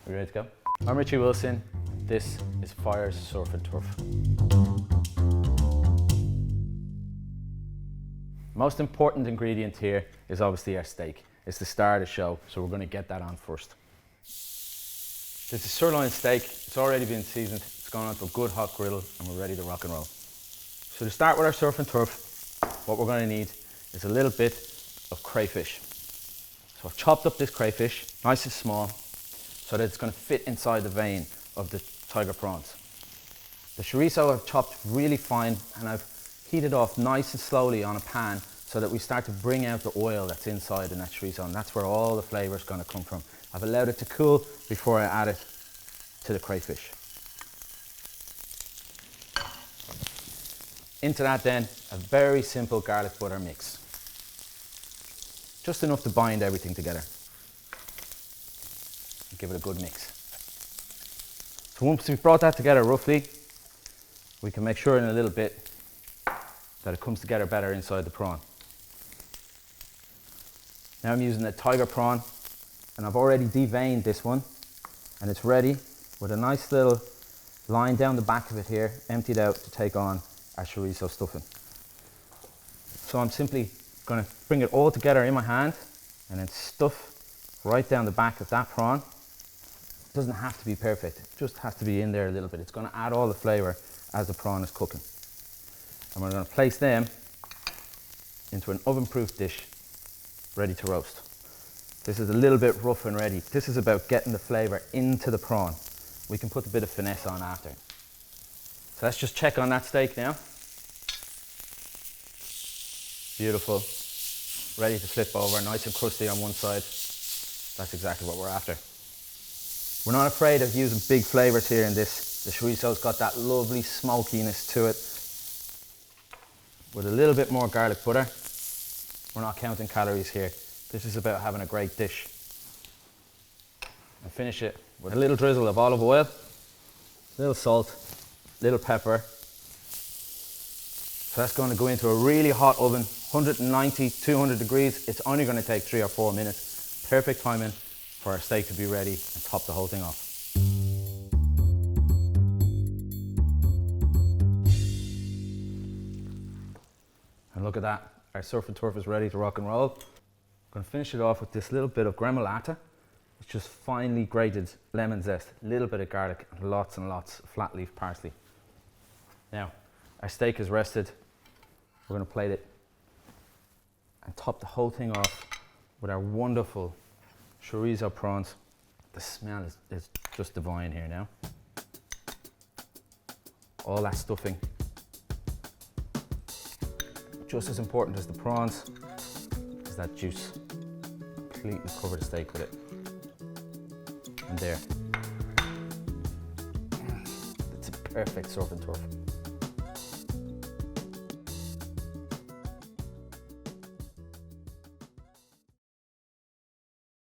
We ready to go? I'm Richie Wilson. This is Fire's Surf and Turf. Most important ingredient here is obviously our steak. It's the star of the show, so we're going to get that on first. This is sirloin steak. It's already been seasoned. It's gone onto a good hot griddle and we're ready to rock and roll. So to start with our surf and turf, what we're going to need is a little bit of crayfish. So I've chopped up this crayfish, nice and small, so that it's going to fit inside the vein of the tiger prawns. The chorizo I've chopped really fine and I've heated off nice and slowly on a pan so that we start to bring out the oil that's inside in that chorizo, and that's where all the flavour is going to come from. I've allowed it to cool before I add it to the crayfish. Into that then, a very simple garlic butter mix. Just enough to bind everything together. Give it a good mix. So once we've brought that together roughly, we can make sure in a little bit that it comes together better inside the prawn. Now I'm using a tiger prawn and I've already deveined this one and it's ready with a nice little line down the back of it here, emptied out to take on our chorizo stuffing. So I'm simply going to bring it all together in my hand and then stuff right down the back of that prawn. It doesn't have to be perfect, it just has to be in there a little bit. It's going to add all the flavour as the prawn is cooking. And we're going to place them into an oven-proof dish ready to roast. This is a little bit rough and ready. This is about getting the flavour into the prawn. We can put a bit of finesse on after. So let's just check on that steak now. Beautiful. Ready to flip over, nice and crusty on one side. That's exactly what we're after. We're not afraid of using big flavours here in this. The chorizo's got that lovely smokiness to it. With a little bit more garlic butter. We're not counting calories here. This is about having a great dish. And finish it with a little drizzle of olive oil, a little salt, little pepper. So that's going to go into a really hot oven, 190, 200 degrees. It's only going to take 3 or 4 minutes. Perfect timing for our steak to be ready and top the whole thing off. And look at that, our surf and turf is ready to rock and roll. I'm going to finish it off with this little bit of gremolata. It's just finely grated lemon zest, a little bit of garlic, and lots of flat leaf parsley. Now, our steak is rested. We're going to plate it and top the whole thing off with our wonderful chorizo prawns. The smell is just divine here now. All that stuffing. Just as important as the prawns is that juice. Completely cover the steak with it. And there. It's a perfect surf and turf.